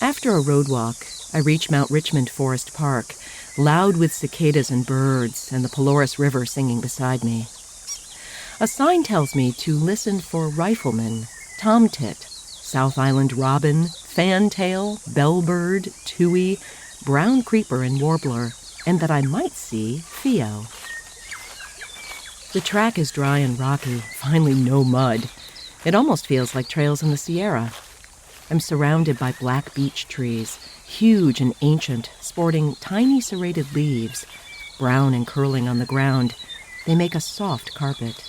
After a road walk, I reach Mount Richmond Forest Park, loud with cicadas and birds, and the Pelorus River singing beside me. A sign tells me to listen for riflemen, tomtit, South Island robin, fantail, bellbird, tui, brown creeper, and warbler, and that I might see Theo. The track is dry and rocky, finally no mud. It almost feels like trails in the Sierra. I'm surrounded by black beech trees, huge and ancient, sporting tiny serrated leaves. Brown and curling on the ground, they make a soft carpet.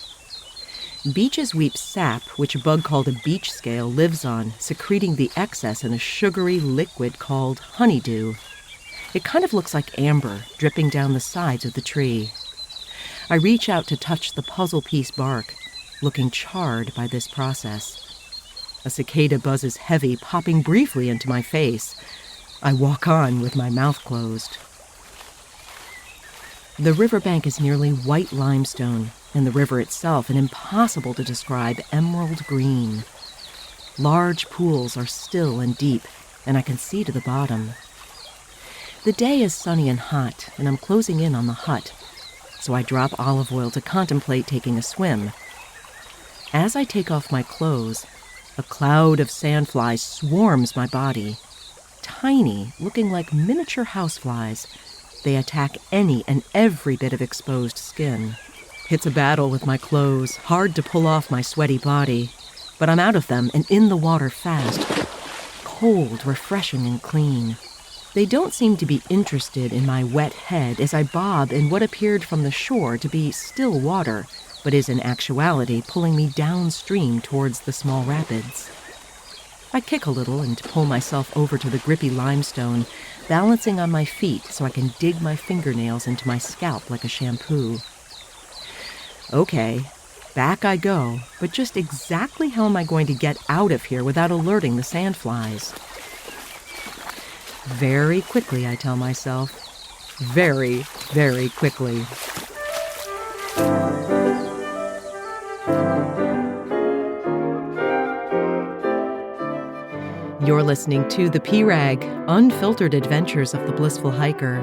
Beeches weep sap, which a bug called a beech scale lives on, secreting the excess in a sugary liquid called honeydew. It kind of looks like amber, dripping down the sides of the tree. I reach out to touch the puzzle piece bark, looking charred by this process. A cicada buzzes heavy, popping briefly into my face. I walk on with my mouth closed. The riverbank is nearly white limestone, and the river itself an impossible to describe emerald green. Large pools are still and deep, and I can see to the bottom. The day is sunny and hot, and I'm closing in on the hut, so I drop olive oil to contemplate taking a swim. As I take off my clothes, a cloud of sandflies swarms my body. Tiny, looking like miniature houseflies, they attack any and every bit of exposed skin. It's a battle with my clothes, hard to pull off my sweaty body, but I'm out of them and in the water fast. Cold, refreshing, and clean. They don't seem to be interested in my wet head as I bob in what appeared from the shore to be still water, but is in actuality pulling me downstream towards the small rapids. I kick a little and pull myself over to the grippy limestone, balancing on my feet so I can dig my fingernails into my scalp like a shampoo. Okay, back I go, but just exactly how am I going to get out of here without alerting the sandflies? Very quickly, I tell myself. Very, very quickly. You're listening to The P-Rag, Unfiltered Adventures of the Blissful Hiker.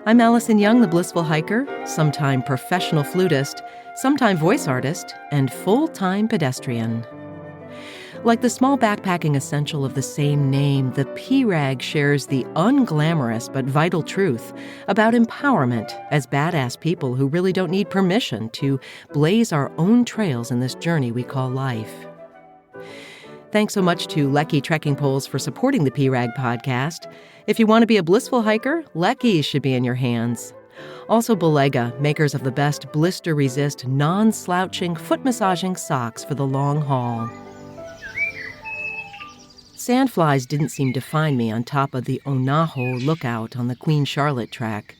I'm Allison Young, the Blissful Hiker, sometime professional flutist, sometime voice artist, and full-time pedestrian. Like the small backpacking essential of the same name, the P-Rag shares the unglamorous but vital truth about empowerment as badass people who really don't need permission to blaze our own trails in this journey we call life. Thanks so much to Lecky Trekking Poles for supporting the P-Rag podcast. If you want to be a blissful hiker, Lecky should be in your hands. Also Belega, makers of the best blister-resist, non-slouching, foot-massaging socks for the long haul. Sandflies didn't seem to find me on top of the Onaho lookout on the Queen Charlotte track.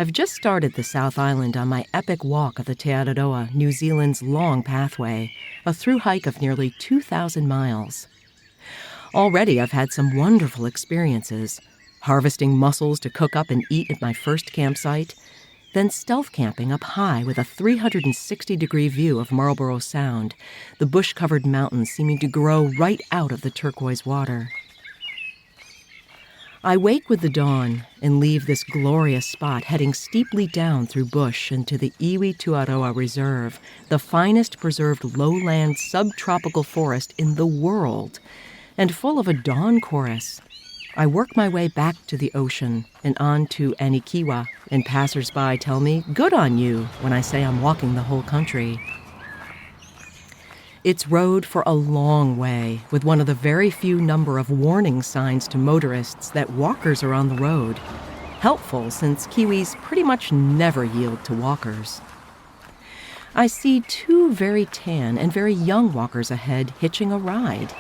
I've just started the South Island on my epic walk of the Te Araroa, New Zealand's long pathway, a through hike of nearly 2,000 miles. Already I've had some wonderful experiences, harvesting mussels to cook up and eat at my first campsite, then stealth camping up high with a 360-degree view of Marlborough Sound, the bush-covered mountains seeming to grow right out of the turquoise water. I wake with the dawn and leave this glorious spot heading steeply down through bush into the Iwi Tuaroa Reserve, the finest preserved lowland subtropical forest in the world, and full of a dawn chorus. I work my way back to the ocean and on to Anikiwa, and passers-by tell me, "Good on you," when I say I'm walking the whole country. It's rode for a long way, with one of the very few number of warning signs to motorists that walkers are on the road. Helpful, since Kiwis pretty much never yield to walkers. I see two very tan and very young walkers ahead hitching a ride.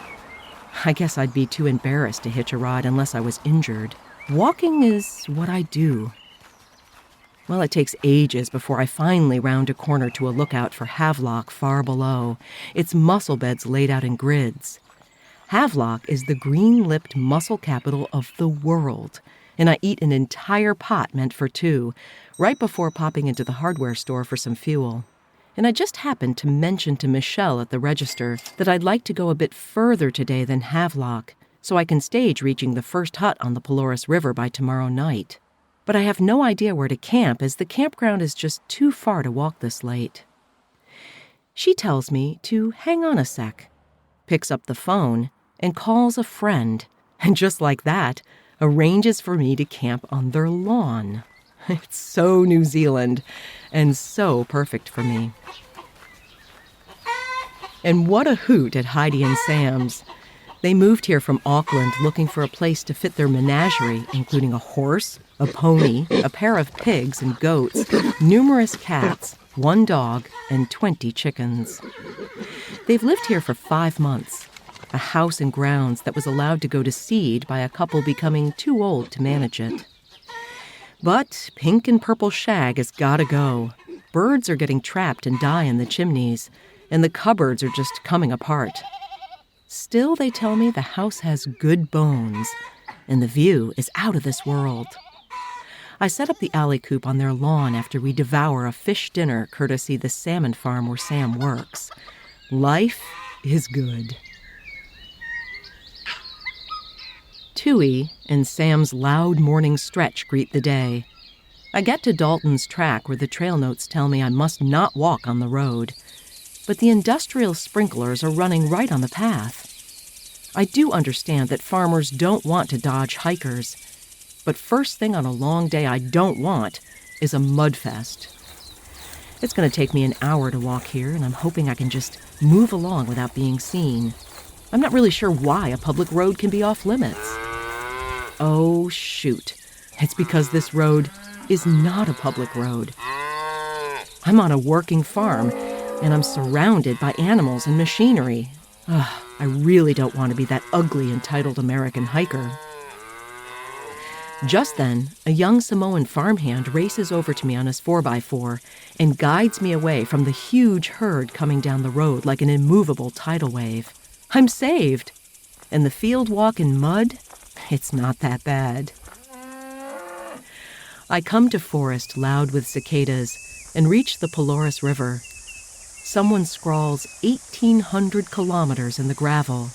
I guess I'd be too embarrassed to hitch a ride unless I was injured. Walking is what I do. Well, it takes ages before I finally round a corner to a lookout for Havelock far below, its mussel beds laid out in grids. Havelock is the green-lipped mussel capital of the world, and I eat an entire pot meant for two, right before popping into the hardware store for some fuel. And I just happened to mention to Michelle at the register that I'd like to go a bit further today than Havelock, so I can stage reaching the first hut on the Pelorus River by tomorrow night. But I have no idea where to camp, as the campground is just too far to walk this late. She tells me to hang on a sec, picks up the phone, and calls a friend, and just like that, arranges for me to camp on their lawn. It's so New Zealand, and so perfect for me. And what a hoot at Heidi and Sam's. They moved here from Auckland looking for a place to fit their menagerie, including a horse, a pony, a pair of pigs and goats, numerous cats, 1 dog, and 20 chickens. They've lived here for 5 months, a house and grounds that was allowed to go to seed by a couple becoming too old to manage it. But pink and purple shag has gotta go. Birds are getting trapped and die in the chimneys, and the cupboards are just coming apart. Still, they tell me the house has good bones, and the view is out of this world. I set up the alley coop on their lawn after we devour a fish dinner courtesy the salmon farm where Sam works. Life is good. Tui and Sam's loud morning stretch greet the day. I get to Dalton's track where the trail notes tell me I must not walk on the road, but the industrial sprinklers are running right on the path. I do understand that farmers don't want to dodge hikers, but first thing on a long day I don't want is a mudfest. It's going to take me an hour to walk here, and I'm hoping I can just move along without being seen. I'm not really sure why a public road can be off limits. Oh, shoot. It's because this road is not a public road. I'm on a working farm, and I'm surrounded by animals and machinery. I really don't want to be that ugly, entitled American hiker. Just then, a young Samoan farmhand races over to me on his 4x4 and guides me away from the huge herd coming down the road like an immovable tidal wave. I'm saved! And the field walk in mud? It's not that bad. I come to forest loud with cicadas and reach the Pelorus River. Someone scrawls 1,800 kilometers in the gravel.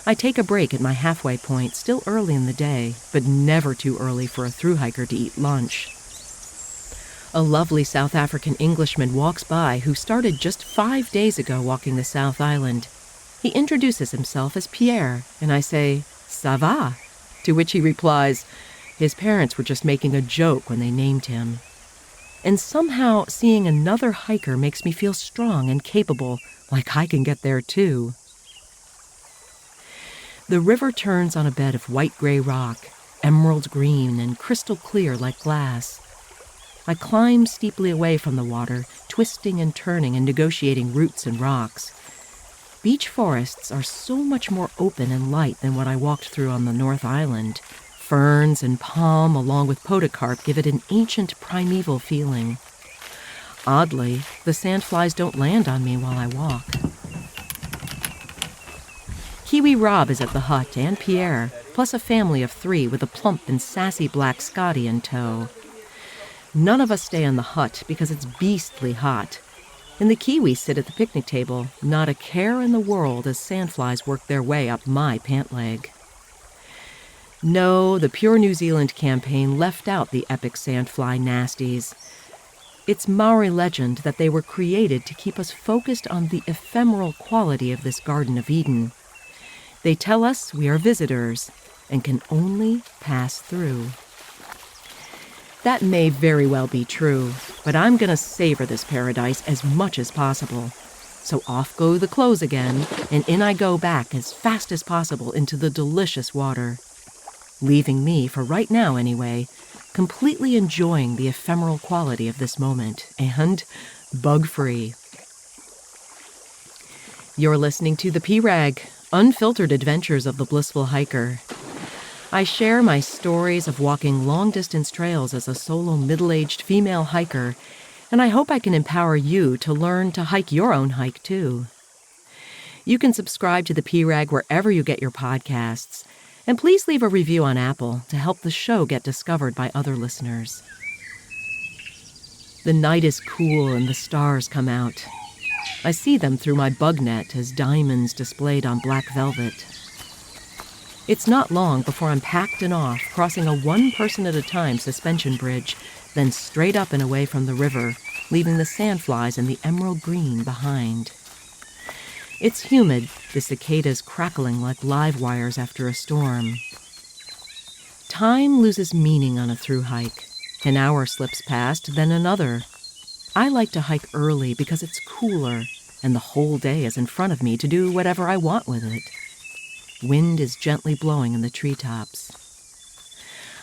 I take a break at my halfway point, still early in the day, but never too early for a thru hiker to eat lunch. A lovely South African Englishman walks by who started just 5 days ago walking the South Island. He introduces himself as Pierre, and I say, "Ça va?" To which he replies, his parents were just making a joke when they named him. And somehow seeing another hiker makes me feel strong and capable, like I can get there too. The river turns on a bed of white-gray rock, emerald green and crystal clear like glass. I climb steeply away from the water, twisting and turning and negotiating roots and rocks. Beech forests are so much more open and light than what I walked through on the North Island. Ferns and palm, along with podocarp, give it an ancient, primeval feeling. Oddly, the sandflies don't land on me while I walk. Kiwi Rob is at the hut, and Pierre, plus a family of 3 with a plump and sassy black Scotty in tow. None of us stay in the hut because it's beastly hot. And the Kiwis sit at the picnic table, not a care in the world as sandflies work their way up my pant leg. No, the Pure New Zealand campaign left out the epic sandfly nasties. It's Maori legend that they were created to keep us focused on the ephemeral quality of this Garden of Eden. They tell us we are visitors and can only pass through. That may very well be true, but I'm going to savor this paradise as much as possible. So off go the clothes again, and in I go back as fast as possible into the delicious water, leaving me, for right now anyway, completely enjoying the ephemeral quality of this moment, and bug-free. You're listening to The P-Rag, Unfiltered Adventures of the Blissful Hiker. I share my stories of walking long-distance trails as a solo middle-aged female hiker, and I hope I can empower you to learn to hike your own hike, too. You can subscribe to The P-Rag wherever you get your podcasts, and please leave a review on Apple to help the show get discovered by other listeners. The night is cool and the stars come out. I see them through my bug net as diamonds displayed on black velvet. It's not long before I'm packed and off, crossing a one-person-at-a-time suspension bridge, then straight up and away from the river, leaving the sandflies and the emerald green behind. It's humid, the cicadas crackling like live wires after a storm. Time loses meaning on a through hike. An hour slips past, then another. I like to hike early because it's cooler, and the whole day is in front of me to do whatever I want with it. Wind is gently blowing in the treetops.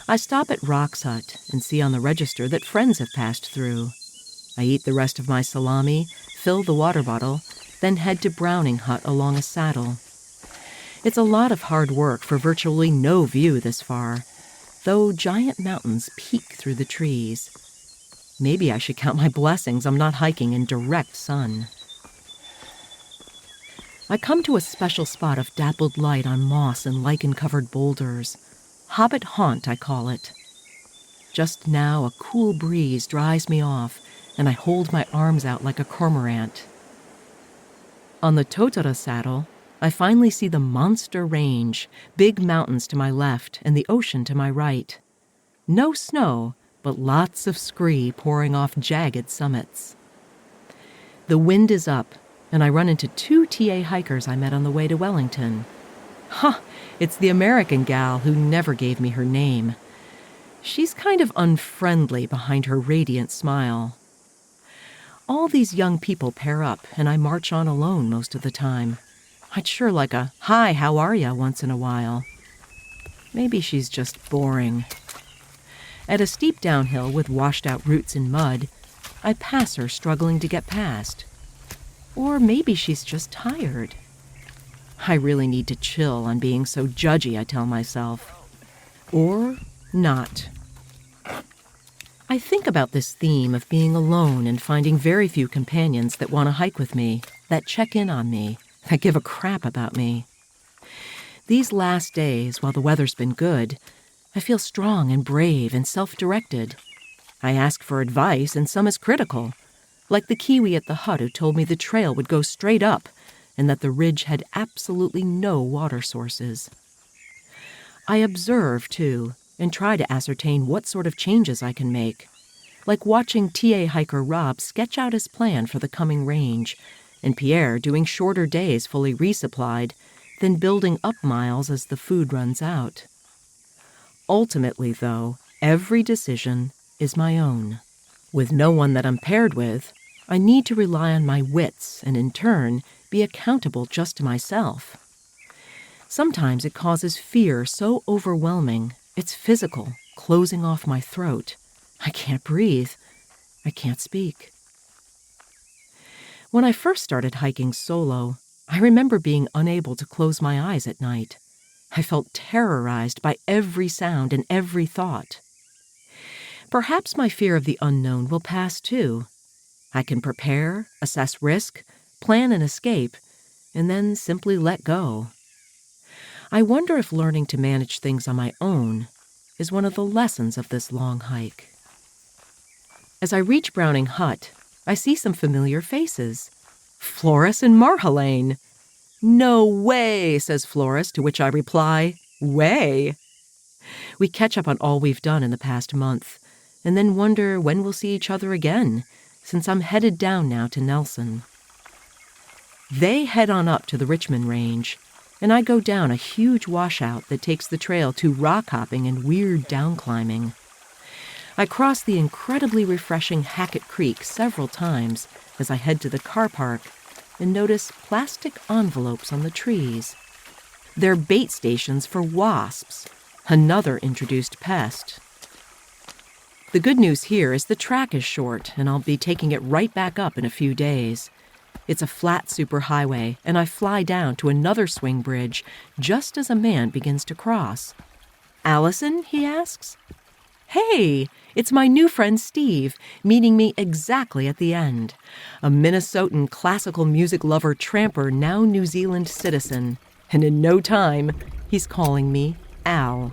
I stop at Rock's hut and see on the register that friends have passed through. I eat the rest of my salami, fill the water bottle, then head to Browning Hut along a saddle. It's a lot of hard work for virtually no view this far, though giant mountains peek through the trees. Maybe I should count my blessings I'm not hiking in direct sun. I come to a special spot of dappled light on moss and lichen-covered boulders. Hobbit Haunt, I call it. Just now, a cool breeze dries me off, and I hold my arms out like a cormorant. On the Totara saddle, I finally see the monster range, big mountains to my left and the ocean to my right. No snow, but lots of scree pouring off jagged summits. The wind is up, and I run into 2 TA hikers I met on the way to Wellington. It's the American gal who never gave me her name. She's kind of unfriendly behind her radiant smile. All these young people pair up, and I march on alone most of the time. I'd sure like a, "Hi, how are ya?" once in a while. Maybe she's just boring. At a steep downhill with washed-out roots and mud, I pass her struggling to get past. Or maybe she's just tired. I really need to chill on being so judgy, I tell myself. Or not. I think about this theme of being alone and finding very few companions that want to hike with me, that check in on me, that give a crap about me. These last days, while the weather's been good, I feel strong and brave and self-directed. I ask for advice, and some is critical, like the Kiwi at the hut who told me the trail would go straight up and that the ridge had absolutely no water sources. I observe, too, and try to ascertain what sort of changes I can make, like watching TA hiker Rob sketch out his plan for the coming range, and Pierre doing shorter days fully resupplied, then building up miles as the food runs out. Ultimately, though, every decision is my own. With no one that I'm paired with, I need to rely on my wits and, in turn, be accountable just to myself. Sometimes it causes fear so overwhelming, it's physical, closing off my throat. I can't breathe. I can't speak. When I first started hiking solo, I remember being unable to close my eyes at night. I felt terrorized by every sound and every thought. Perhaps my fear of the unknown will pass too. I can prepare, assess risk, plan an escape, and then simply let go. I wonder if learning to manage things on my own is one of the lessons of this long hike. As I reach Browning Hut, I see some familiar faces. Floris and Marjolaine. "No way," says Floris, to which I reply, "Way." We catch up on all we've done in the past month, and then wonder when we'll see each other again, since I'm headed down now to Nelson. They head on up to the Richmond Range, and I go down a huge washout that takes the trail to rock hopping and weird downclimbing. I cross the incredibly refreshing Hacket Creek several times as I head to the car park and notice plastic envelopes on the trees. They're bait stations for wasps, another introduced pest. The good news here is the track is short, and I'll be taking it right back up in a few days. It's a flat superhighway, and I fly down to another swing bridge just as a man begins to cross. "Allison?" he asks. "Hey, it's my new friend Steve, meeting me exactly at the end. A Minnesotan classical music lover tramper, now New Zealand citizen. And in no time, he's calling me Al."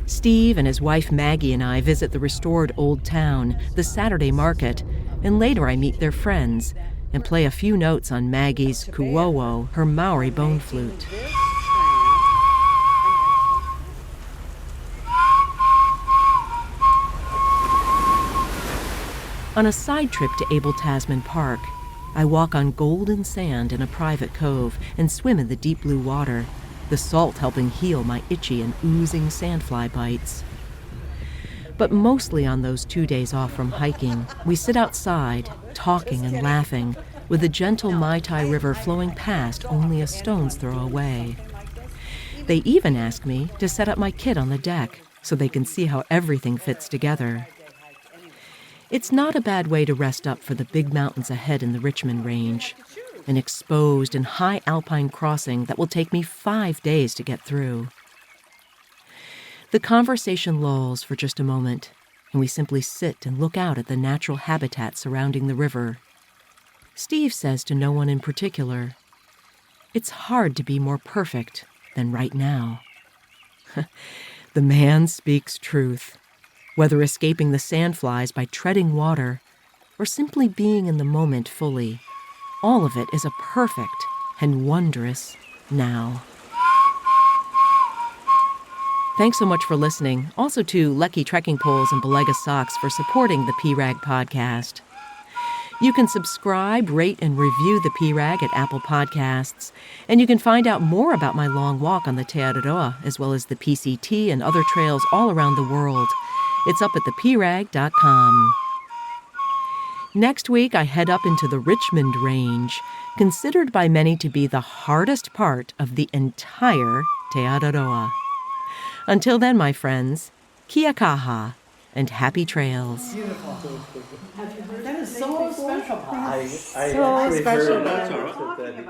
Steve and his wife Maggie and I visit the restored old town, the Saturday market, and later I meet their friends and play a few notes on Maggie's koauau, her Maori bone flute. On a side trip to Abel Tasman Park, I walk on golden sand in a private cove and swim in the deep blue water, the salt helping heal my itchy and oozing sandfly bites. But mostly on those 2 days off from hiking, we sit outside, talking and laughing, with the gentle Mai Tai River flowing past only a stone's throw away. They even ask me to set up my kit on the deck so they can see how everything fits together. It's not a bad way to rest up for the big mountains ahead in the Richmond Range, an exposed and high alpine crossing that will take me 5 days to get through. The conversation lulls for just a moment, and we simply sit and look out at the natural habitat surrounding the river. Steve says to no one in particular, "It's hard to be more perfect than right now." The man speaks truth. Whether escaping the sandflies by treading water or simply being in the moment fully, all of it is a perfect and wondrous now. Thanks so much for listening. Also to Lecky Trekking Poles and Belega Socks for supporting the PRAG podcast. You can subscribe, rate, and review the PRAG at Apple Podcasts, and you can find out more about my long walk on the Te Araroa, as well as the PCT and other trails all around the world. It's up at theprag.com. Next week, I head up into the Richmond Range, considered by many to be the hardest part of the entire Te Araroa. Until then, my friends, kia kaha and happy trails. Beautiful. That is so special. I So actually special. heard That's that all right. that he,